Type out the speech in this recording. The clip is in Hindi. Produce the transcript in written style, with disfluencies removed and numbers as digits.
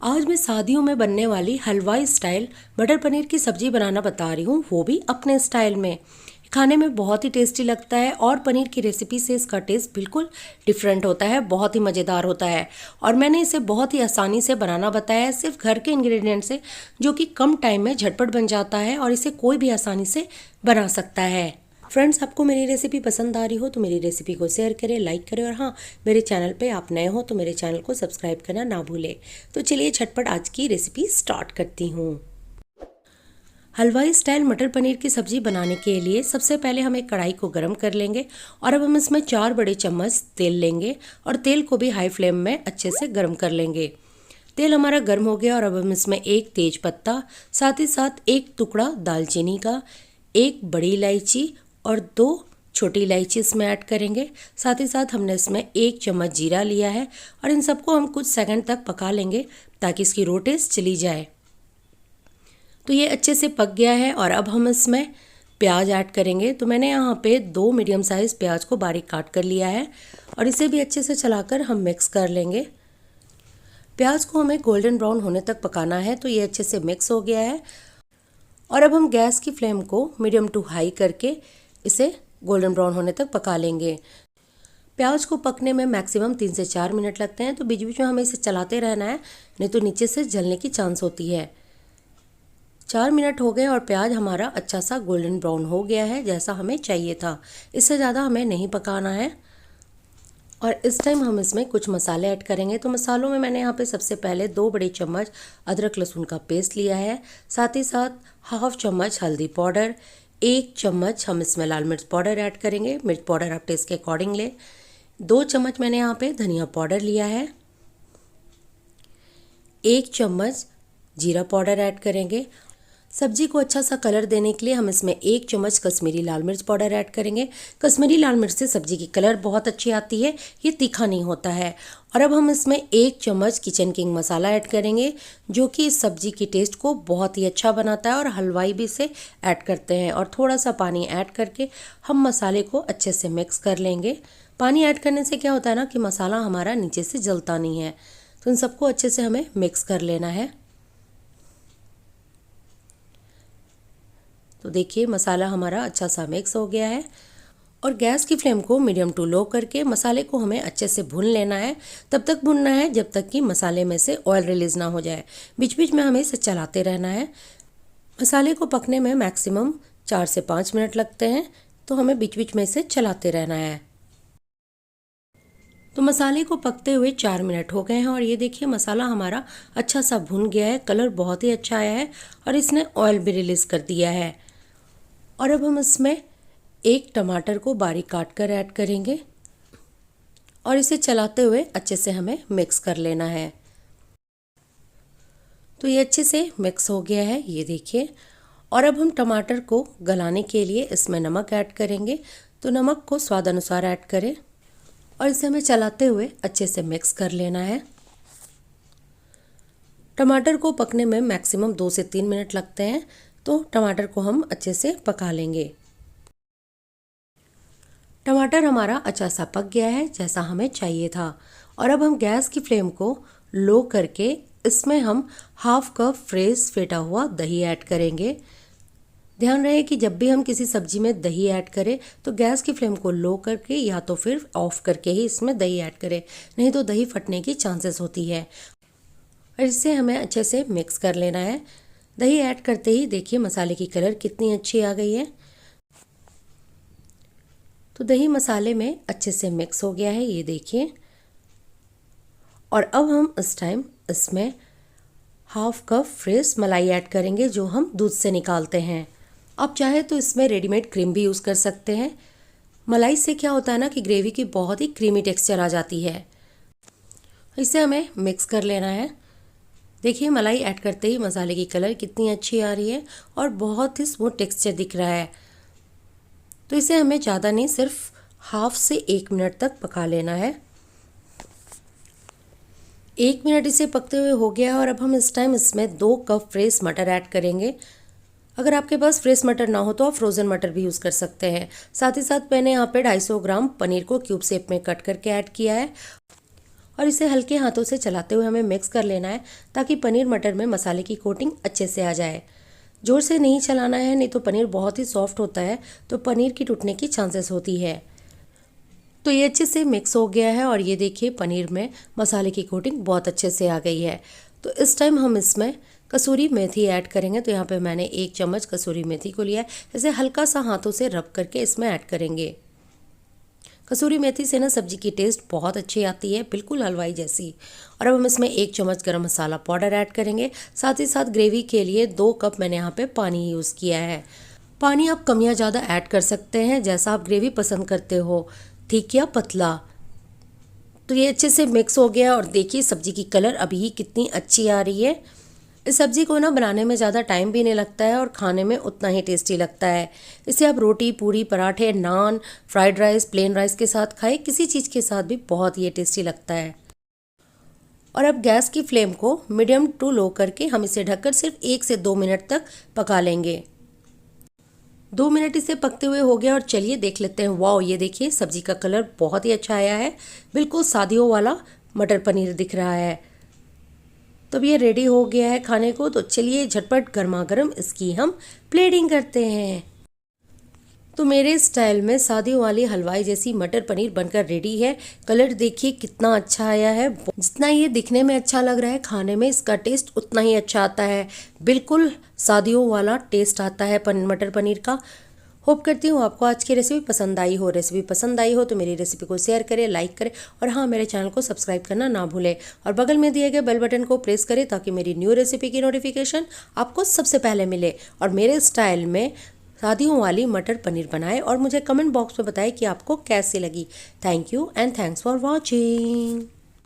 आज मैं शादियों में बनने वाली हलवाई स्टाइल मटर पनीर की सब्जी बनाना बता रही हूँ, वो भी अपने स्टाइल में। खाने में बहुत ही टेस्टी लगता है और पनीर की रेसिपी से इसका टेस्ट बिल्कुल डिफरेंट होता है, बहुत ही मज़ेदार होता है। और मैंने इसे बहुत ही आसानी से बनाना बताया है, सिर्फ घर के इंग्रेडिएंट से, जो कि कम टाइम में झटपट बन जाता है और इसे कोई भी आसानी से बना सकता है। फ्रेंड्स, आपको मेरी रेसिपी पसंद आ रही हो तो मेरी रेसिपी को शेयर करें, लाइक करें और हाँ, मेरे चैनल पे आप नए हो तो मेरे चैनल को सब्सक्राइब करना ना भूलें। तो चलिए झटपट आज की रेसिपी स्टार्ट करती हूँ। हलवाई स्टाइल मटर पनीर की सब्जी बनाने के लिए सबसे पहले हम एक कढ़ाई को गर्म कर लेंगे और अब हम इसमें 4 बड़े चम्मच तेल लेंगे और तेल को भी हाई फ्लेम में अच्छे से गर्म कर लेंगे। तेल हमारा गर्म हो गया और अब हम इसमें एक तेज पत्ता, साथ ही साथ एक टुकड़ा दालचीनी का, एक बड़ी इलायची और 2 छोटी इलायची इसमें ऐड करेंगे। साथ ही साथ हमने इसमें 1 चम्मच जीरा लिया है और इन सबको हम कुछ सेकंड तक पका लेंगे ताकि इसकी रो टेस्ट चली जाए। तो ये अच्छे से पक गया है और अब हम इसमें प्याज ऐड करेंगे। तो मैंने यहाँ पे 2 मीडियम साइज़ प्याज को बारीक काट कर लिया है और इसे भी अच्छे से चलाकर हम मिक्स कर लेंगे। प्याज को हमें गोल्डन ब्राउन होने तक पकाना है। तो ये अच्छे से मिक्स हो गया है और अब हम गैस की फ्लेम को मीडियम टू हाई करके इसे गोल्डन ब्राउन होने तक पका लेंगे। प्याज को पकने में मैक्सिमम 3 से 4 मिनट लगते हैं, तो बीच बीच में हमें इसे चलाते रहना है, नहीं तो नीचे से जलने की चांस होती है। 4 मिनट हो गए और प्याज हमारा अच्छा सा गोल्डन ब्राउन हो गया है, जैसा हमें चाहिए था। इससे ज़्यादा हमें नहीं पकाना है। और इस टाइम हम इसमें कुछ मसाले ऐड करेंगे। तो मसालों में मैंने यहाँ पे सबसे पहले 2 बड़े चम्मच अदरक लहसुन का पेस्ट लिया है, साथ ही साथ हाफ चम्मच हल्दी पाउडर, 1 चम्मच हम इसमें लाल मिर्च पाउडर ऐड करेंगे, मिर्च पाउडर आप टेस्ट के अकॉर्डिंग लें। 2 चम्मच मैंने यहाँ पे धनिया पाउडर लिया है, 1 चम्मच जीरा पाउडर ऐड करेंगे। सब्जी को अच्छा सा कलर देने के लिए हम इसमें 1 चम्मच कश्मीरी लाल मिर्च पाउडर ऐड करेंगे। कश्मीरी लाल मिर्च से सब्जी की कलर बहुत अच्छी आती है, ये तीखा नहीं होता है। और अब हम इसमें 1 चम्मच किचन किंग मसाला ऐड करेंगे, जो कि इस सब्जी की टेस्ट को बहुत ही अच्छा बनाता है और हलवाई भी इसे ऐड करते हैं। और थोड़ा सा पानी ऐड करके हम मसाले को अच्छे से मिक्स कर लेंगे। पानी ऐड करने से क्या होता है ना कि मसाला हमारा नीचे से जलता नहीं है। तो इन सबको अच्छे से हमें मिक्स कर लेना है। तो देखिए मसाला हमारा अच्छा सा मिक्स हो गया है और गैस की फ्लेम को मीडियम टू लो करके मसाले को हमें अच्छे से भून लेना है। तब तक भूनना है जब तक कि मसाले में से ऑयल रिलीज़ ना हो जाए। बीच बीच में हमें इसे चलाते रहना है। मसाले को पकने में मैक्सिमम 4 से 5 मिनट लगते हैं, तो हमें बीच बीच में इसे चलाते रहना है। तो मसाले को पकते हुए 4 मिनट हो गए हैं और ये देखिए मसाला हमारा अच्छा सा भुन गया है, कलर बहुत ही अच्छा आया है और इसने ऑयल भी रिलीज़ कर दिया है। और अब हम इसमें 1 टमाटर को बारीक काट कर ऐड करेंगे और इसे चलाते हुए अच्छे से हमें मिक्स कर लेना है। तो ये अच्छे से मिक्स हो गया है, ये देखिए। और अब हम टमाटर को गलाने के लिए इसमें नमक ऐड करेंगे। तो नमक को स्वाद अनुसार ऐड करें और इसे हमें चलाते हुए अच्छे से मिक्स कर लेना है। टमाटर को पकने में मैक्सिमम 2 से 3 मिनट लगते हैं, तो टमाटर को हम अच्छे से पका लेंगे। टमाटर हमारा अच्छा सा पक गया है, जैसा हमें चाहिए था। और अब हम गैस की फ्लेम को लो करके इसमें हम हाफ कप फ्रेश फेटा हुआ दही ऐड करेंगे। ध्यान रहे कि जब भी हम किसी सब्जी में दही ऐड करें तो गैस की फ्लेम को लो करके या तो फिर ऑफ करके ही इसमें दही ऐड करें, नहीं तो दही फटने की चांसेस होती है। और इससे हमें अच्छे से मिक्स कर लेना है। दही ऐड करते ही देखिए मसाले की कलर कितनी अच्छी आ गई है। तो दही मसाले में अच्छे से मिक्स हो गया है, ये देखिए। और अब हम इस टाइम इसमें हाफ कप फ्रेश मलाई ऐड करेंगे, जो हम दूध से निकालते हैं। आप चाहे तो इसमें रेडीमेड क्रीम भी यूज़ कर सकते हैं। मलाई से क्या होता है ना कि ग्रेवी की बहुत ही क्रीमी टेक्सचर आ जाती है। इसे हमें मिक्स कर लेना है। देखिए मलाई ऐड करते ही मसाले की कलर कितनी अच्छी आ रही है और बहुत ही स्मूथ टेक्सचर दिख रहा है। तो इसे हमें ज़्यादा नहीं, सिर्फ हाफ से 1 मिनट तक पका लेना है। 1 मिनट इसे पकते हुए हो गया है और अब हम इस टाइम इसमें 2 कप फ्रेश मटर ऐड करेंगे। अगर आपके पास फ्रेश मटर ना हो तो आप फ्रोज़न मटर भी यूज़ कर सकते हैं। साथ ही साथ मैंने यहाँ पे 250 ग्राम पनीर को क्यूब शेप में कट करके ऐड किया है और इसे हल्के हाथों से चलाते हुए हमें मिक्स कर लेना है ताकि पनीर मटर में मसाले की कोटिंग अच्छे से आ जाए। जोर से नहीं चलाना है, नहीं तो पनीर बहुत ही सॉफ्ट होता है तो पनीर की टूटने की चांसेस होती है। तो ये अच्छे से मिक्स हो गया है और ये देखिए पनीर में मसाले की कोटिंग बहुत अच्छे से आ गई है। तो इस टाइम हम इसमें कसूरी मेथी ऐड करेंगे। तो यहाँ पे मैंने 1 चम्मच कसूरी मेथी को लिया है, इसे हल्का सा हाथों से रब करके इसमें ऐड करेंगे। कसूरी मेथी से ना सब्जी की टेस्ट बहुत अच्छी आती है, बिल्कुल हलवाई जैसी। और अब हम इसमें 1 चम्मच गरम मसाला पाउडर ऐड करेंगे। साथ ही साथ ग्रेवी के लिए 2 कप मैंने यहाँ पे पानी यूज़ किया है। पानी आप कम या ज़्यादा ऐड कर सकते हैं, जैसा आप ग्रेवी पसंद करते हो, ठीक या पतला। तो ये अच्छे से मिक्स हो गया और देखिए सब्जी की कलर अभी ही कितनी अच्छी आ रही है। इस सब्ज़ी को ना बनाने में ज़्यादा टाइम भी नहीं लगता है और खाने में उतना ही टेस्टी लगता है। इसे आप रोटी, पूरी, पराठे, नान, फ्राइड राइस, प्लेन राइस के साथ खाएं, किसी चीज़ के साथ भी बहुत ही टेस्टी लगता है। और अब गैस की फ्लेम को मीडियम टू लो करके हम इसे ढककर सिर्फ 1 से 2 मिनट तक पका लेंगे। 2 मिनट इसे पकते हुए हो गया और चलिए देख लेते हैं। वाओ, ये देखिए सब्जी का कलर बहुत ही अच्छा आया है, बिल्कुल शादियों वाला मटर पनीर दिख रहा है। तो अब ये रेडी हो गया है खाने को। तो चलिए झटपट गर्मा गर्म इसकी हम प्लेटिंग करते हैं। तो मेरे स्टाइल में शादियों वाली हलवाई जैसी मटर पनीर बनकर रेडी है। कलर देखिए कितना अच्छा आया है। जितना ये दिखने में अच्छा लग रहा है, खाने में इसका टेस्ट उतना ही अच्छा आता है। बिल्कुल शादियों वाला टेस्ट आता है मटर पनीर का। होप करती हूँ आपको आज की रेसिपी पसंद आई हो। रेसिपी पसंद आई हो तो मेरी रेसिपी को शेयर करें, लाइक करें और हाँ, मेरे चैनल को सब्सक्राइब करना ना भूलें। और बगल में दिए गए बेल बटन को प्रेस करें ताकि मेरी न्यू रेसिपी की नोटिफिकेशन आपको सबसे पहले मिले। और मेरे स्टाइल में शादियों वाली मटर पनीर बनाएं और मुझे कमेंट बॉक्स में बताएं कि आपको कैसी लगी। Thank you and thanks for watching.